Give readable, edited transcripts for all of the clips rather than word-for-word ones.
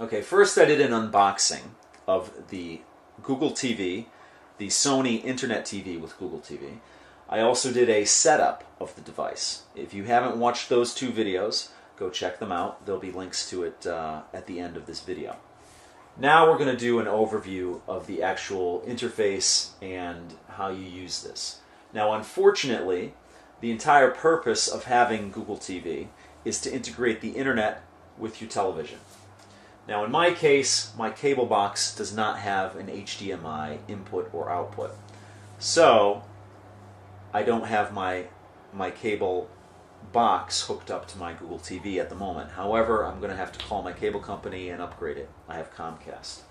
Okay, first I did an unboxing of the Google TV, the Sony Internet TV with Google TV. I also did a setup of the device. If you haven't watched those two videos, go check them out. There'll be links to it at the end of this video. Now we're going to do an overview of the actual interface and how you use this. Now, unfortunately, the entire purpose of having Google TV is to integrate the internet with your television. Now, in my case, my cable box does not have an HDMI input or output. So, I don't have my cable box hooked up to my Google TV at the moment. However, I'm going to have to call my cable company and upgrade it. I have Comcast.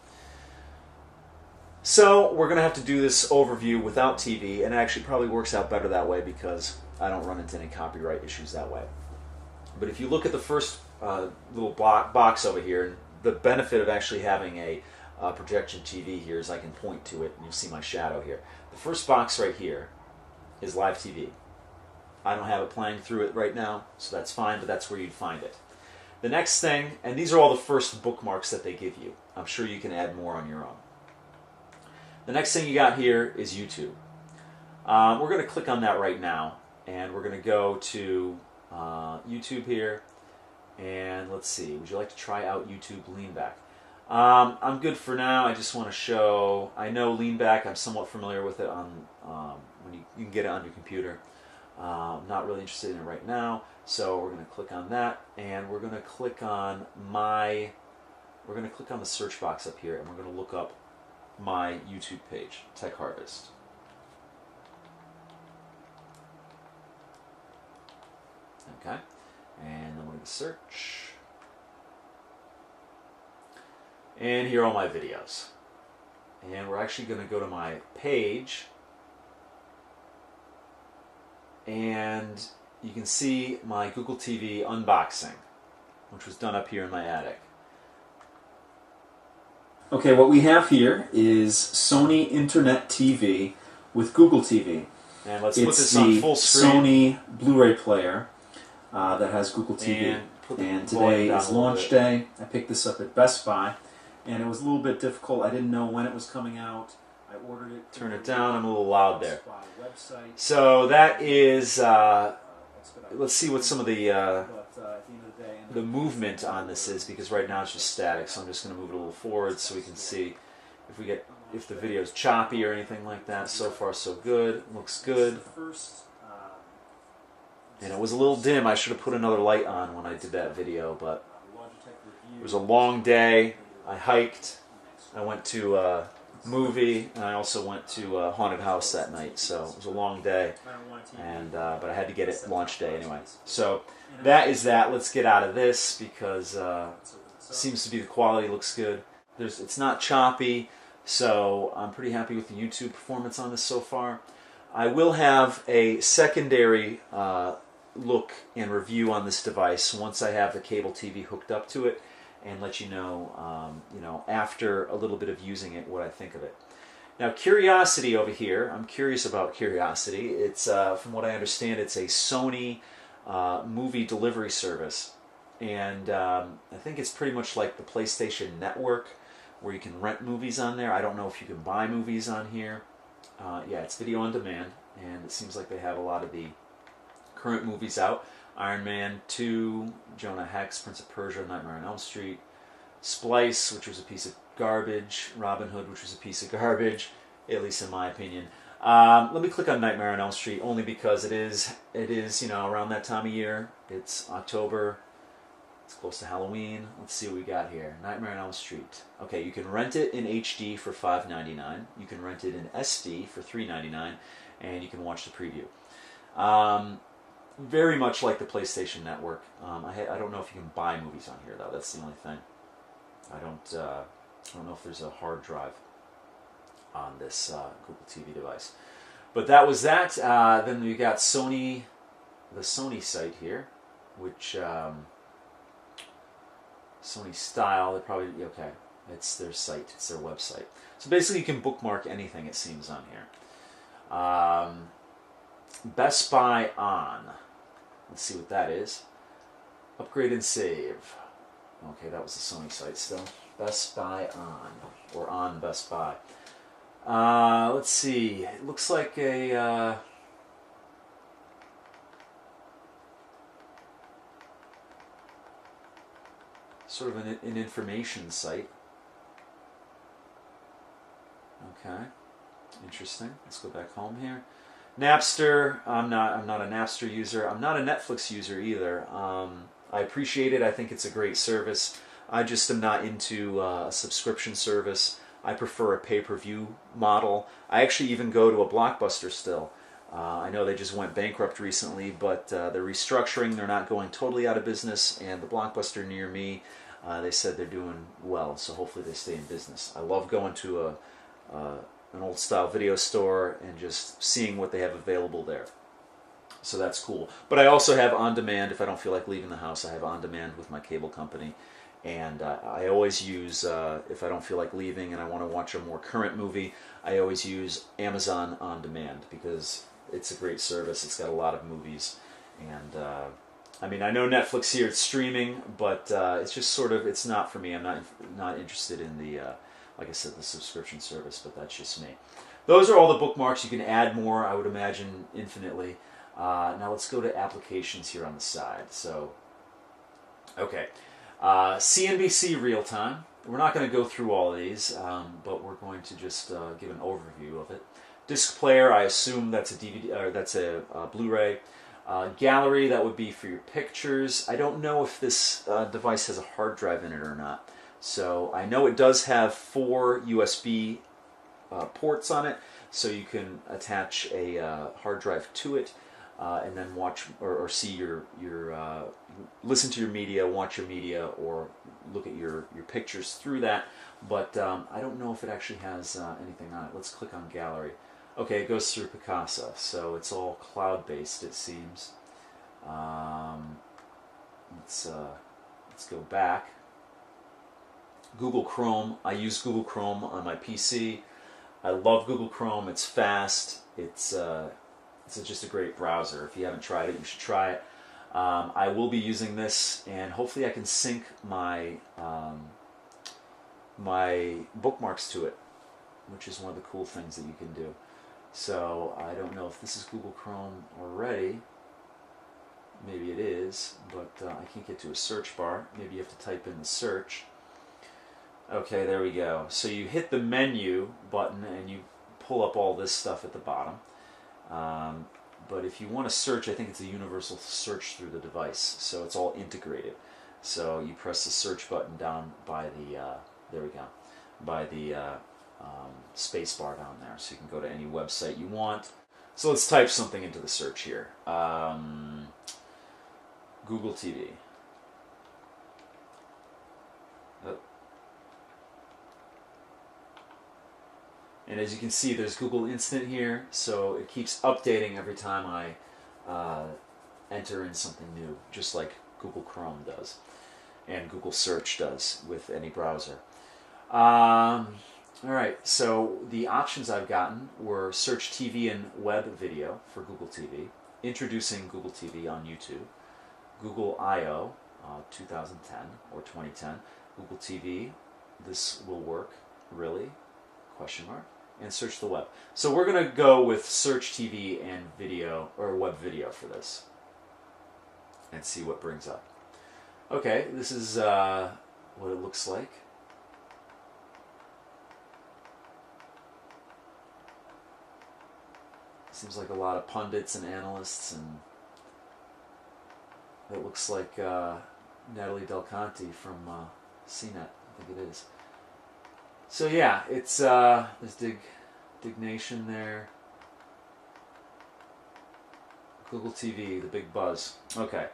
So we're going to have to do this overview without TV, and it actually probably works out better that way because I don't run into any copyright issues that way. But if you look at the first little box over here, the benefit of actually having a projection TV here is I can point to it and you'll see my shadow here. The first box right here is live TV. I don't have it playing through it right now, so that's fine, but that's where you'd find it. The next thing, and these are all the first bookmarks that they give you. I'm sure you can add more on your own. The next thing you got here is YouTube. We're going to click on that right now, and we're going to go to YouTube here, and let's see, would you like to try out YouTube Lean Back? I'm good for now. I just want to show, I know Lean Back, I'm somewhat familiar with it on when you can get it on your computer. I'm not really interested in it right now, so we're going to click on that, and we're going to click on we're going to click on the search box up here, and we're going to look up my YouTube page, Tech Harvest. Okay, and then we're going to search, and here are all my videos, and we're actually going to go to my page. And you can see my Google TV unboxing, which was done up here in my attic. Okay, what we have here is Sony Internet TV with Google TV. And let's put this on full screen. Sony BluRay player that has Google TV. And today is launch day. I picked this up at Best Buy, and it was a little bit difficult. I didn't know when it was coming out. I ordered it. Turn it down. I'm a little loud there. So that is. Let's see what some of the movement on this is, because right now it's just static. So I'm just going to move it a little forward so we can see if the video is choppy or anything like that. So far, so good. Looks good. And it was a little dim. I should have put another light on when I did that video, but it was a long day. I hiked. I went to movie, and I also went to a haunted house that night, so it was a long day, and but I had to get it launch day anyway. So that is that. Let's get out of this because seems to be the quality looks good. It's not choppy, so I'm pretty happy with the YouTube performance on this so far. I will have a secondary look and review on this device once I have the cable TV hooked up to it, and let you know, after a little bit of using it, what I think of it. Now, Curiosity over here, I'm curious about Curiosity. It's, from what I understand, it's a Sony movie delivery service. And I think it's pretty much like the PlayStation Network, where you can rent movies on there. I don't know if you can buy movies on here. Yeah, it's video on demand, and it seems like they have a lot of the current movies out. Iron Man 2, Jonah Hex, Prince of Persia, Nightmare on Elm Street, Splice, which was a piece of garbage, Robin Hood, which was a piece of garbage, at least in my opinion. Let me click on Nightmare on Elm Street only because it is around that time of year. It's October. It's close to Halloween. Let's see what we got here. Nightmare on Elm Street. Okay, you can rent it in HD for $5.99. You can rent it in SD for $3.99, and you can watch the preview. Very much like the PlayStation Network. I don't know if you can buy movies on here though. That's the only thing. I don't know if there's a hard drive on this Google TV device. But that was that. Then we got Sony, the Sony site here, which Sony Style. They probably okay. It's their site. It's their website. So basically, you can bookmark anything. It seems on here. Best Buy On. Let's see what that is. Upgrade and save. Okay, that was the Sony site still. Best Buy on, or on Best Buy. Let's see. It looks like a sort of an information site. Okay, interesting. Let's go back home here. Napster. I'm not a Napster user. I'm not a Netflix user either. I appreciate it. I think it's a great service. I just am not into a subscription service. I prefer a pay-per-view model. I actually even go to a Blockbuster still. I know they just went bankrupt recently, but they're restructuring. They're not going totally out of business, and the Blockbuster near me, they said they're doing well, so hopefully they stay in business. I love going to an old-style video store and just seeing what they have available there. So that's cool. But I also have on-demand. If I don't feel like leaving the house, I have on-demand with my cable company. And I always use, if I don't feel like leaving and I want to watch a more current movie, I always use Amazon On Demand because it's a great service. It's got a lot of movies. And, I mean, I know Netflix here, it's streaming, but it's just sort of, it's not for me. I'm not interested in the, like I said, the subscription service, but that's just me. Those are all the bookmarks. You can add more, I would imagine, infinitely. Now let's go to applications here on the side. So, okay. CNBC real time. We're not going to go through all of these, but we're going to just give an overview of it. Disc player, I assume that's a DVD, or that's a Blu-ray. Gallery, that would be for your pictures. I don't know if this device has a hard drive in it or not. So I know it does have 4 USB ports on it, so you can attach a hard drive to it. And then watch or see your listen to your media, watch your media, or look at your pictures through that. But I don't know if it actually has anything on it. Let's click on Gallery. Okay, it goes through Picasa, so it's all cloud-based, it seems. Let's go back. Google Chrome. I use Google Chrome on my PC. I love Google Chrome. It's fast. It's just a great browser. If you haven't tried it, you should try it. I will be using this, and hopefully I can sync my my bookmarks to it, which is one of the cool things that you can do. So I don't know if this is Google Chrome already. Maybe it is, but I can't get to a search bar. Maybe you have to type in the search. Okay, there we go. So you hit the menu button and you pull up all this stuff at the bottom. But if you want to search, I think it's a universal search through the device, so it's all integrated. So you press the search button down by the, there we go, by the space bar down there, so you can go to any website you want. So let's type something into the search here. Google TV. And as you can see, there's Google Instant here, so it keeps updating every time I enter in something new, just like Google Chrome does, and Google Search does with any browser. Alright, so the options I've gotten were Search TV and Web Video for Google TV, Introducing Google TV on YouTube, Google I/O 2010 or 2010, Google TV, This Will Work, Really? Question mark. And search the web. So we're going to go with Search TV and video, or web video for this, and see what brings up. Okay, this is what it looks like. Seems like a lot of pundits and analysts, and it looks like Natalie Del Conte from CNET, I think it is. So yeah, it's there's Dig Nation there. Google TV, the big buzz. Okay,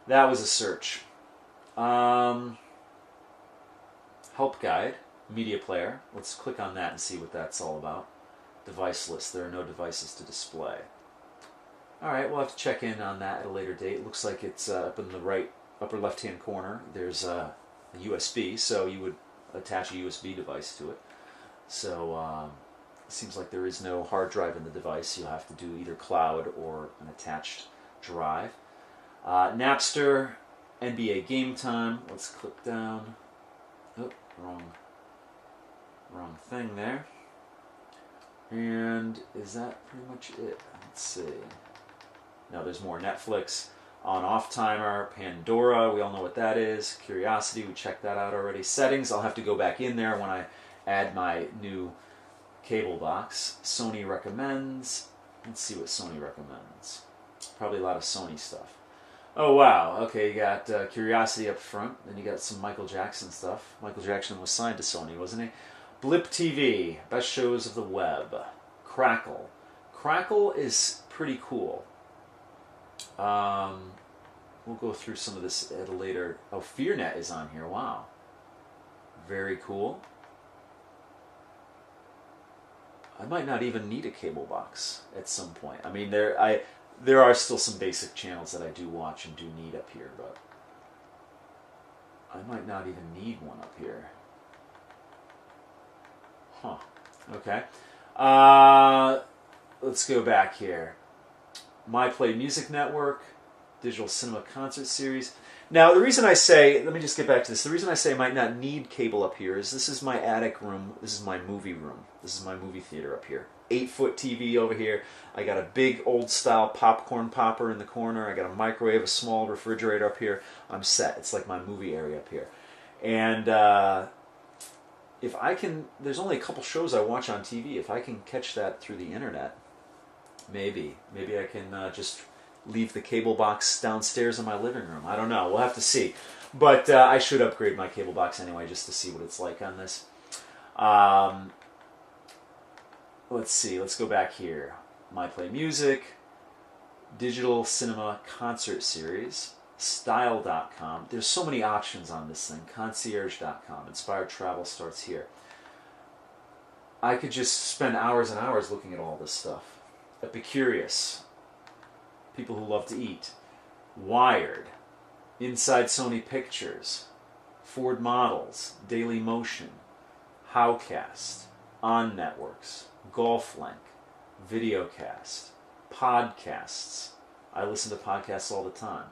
that was a search. Help guide, media player. Let's click on that and see what that's all about. Device list. There are no devices to display. All right, we'll have to check in on that at a later date. It looks like it's up in the right upper left-hand corner. There's a USB, so you would attach a USB device to it. So it seems like there is no hard drive in the device. You'll have to do either cloud or an attached drive. Napster, NBA Game Time. Let's click down. Oh, wrong thing there. And is that pretty much it? Let's see. Now there's more. Netflix, on-off timer, Pandora, we all know what that is. Curiosity, we checked that out already. Settings, I'll have to go back in there when I add my new cable box. Sony recommends. Let's see what Sony recommends. Probably a lot of Sony stuff. Oh wow, okay, you got Curiosity up front, then you got some Michael Jackson stuff. Michael Jackson was signed to Sony, wasn't he? Blip TV, best shows of the web. Crackle. Crackle is pretty cool. We'll go through some of this at a later... Oh, FearNet is on here, wow. Very cool. I might not even need a cable box at some point. I mean, there are still some basic channels that I do watch and do need up here, but I might not even need one up here. Huh. Okay. Let's go back here. My Play Music Network, Digital Cinema Concert Series. Now, the reason I say, let me just get back to this. The reason I say I might not need cable up here is this is my attic room. This is my movie room. This is my movie theater up here. 8-foot TV over here. I got a big old-style popcorn popper in the corner. I got a microwave, a small refrigerator up here. I'm set. It's like my movie area up here. And if I can, there's only a couple shows I watch on TV. If I can catch that through the internet, maybe I can just leave the cable box downstairs in my living room. I don't know. We'll have to see. But I should upgrade my cable box anyway just to see what it's like on this. Let's see. Let's go back here. My Play Music, Digital Cinema Concert Series, Style.com. There's so many options on this thing. Concierge.com. Inspired Travel starts here. I could just spend hours and hours looking at all this stuff. Epicurious. People who love to eat. Wired. Inside Sony Pictures. Ford Models. Daily Motion. Howcast. On Networks. GolfLink. Videocast. Podcasts. I listen to podcasts all the time.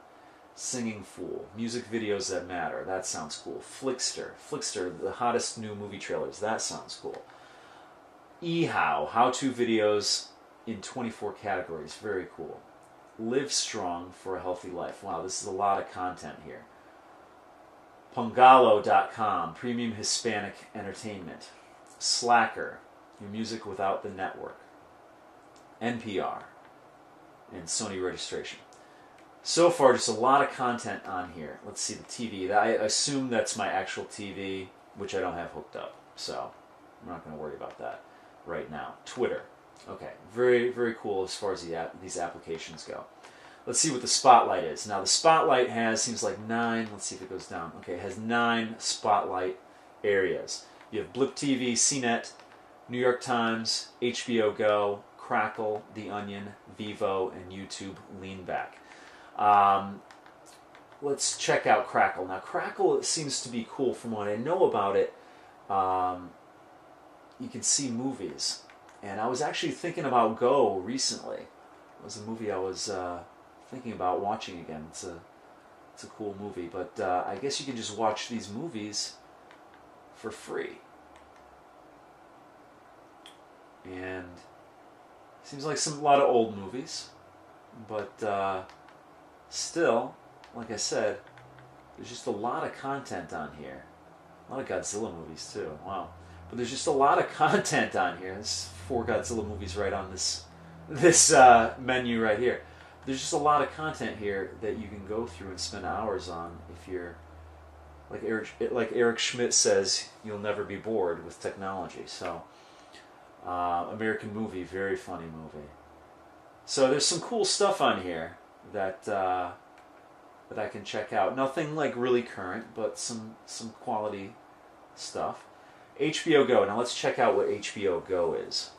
Singing Fool. Music videos that matter. That sounds cool. Flickster. Flickster, the hottest new movie trailers. That sounds cool. eHow. How-to videos in 24 categories. Very cool. Live Strong for a Healthy Life. Wow, this is a lot of content here. Pongalo.com. Premium Hispanic Entertainment. Slacker. Your music without the network. NPR. And Sony registration. So far, just a lot of content on here. Let's see the TV. I assume that's my actual TV, which I don't have hooked up. So I'm not going to worry about that right now. Twitter. Okay, very, very cool as far as these applications go. Let's see what the Spotlight is. Now, the Spotlight has, seems like 9. Let's see if it goes down. Okay, it has 9 Spotlight areas. You have Blip TV, CNET, New York Times, HBO Go, Crackle, The Onion, Vivo, and YouTube Lean Back. Let's check out Crackle. Now, Crackle seems to be cool from what I know about it. You can see movies. And I was actually thinking about Go recently. It was a movie I was thinking about watching again. It's a cool movie. But I guess you can just watch these movies for free. And seems like a lot of old movies. But still, like I said, there's just a lot of content on here. A lot of Godzilla movies too. Wow. But there's just a lot of content on here. There's 4 Godzilla movies right on this menu right here. There's just a lot of content here that you can go through and spend hours on if you're, like Eric Schmidt says, you'll never be bored with technology. So, American Movie, very funny movie. So there's some cool stuff on here that I can check out. Nothing like really current, but some quality stuff. HBO Go. Now let's check out what HBO Go is.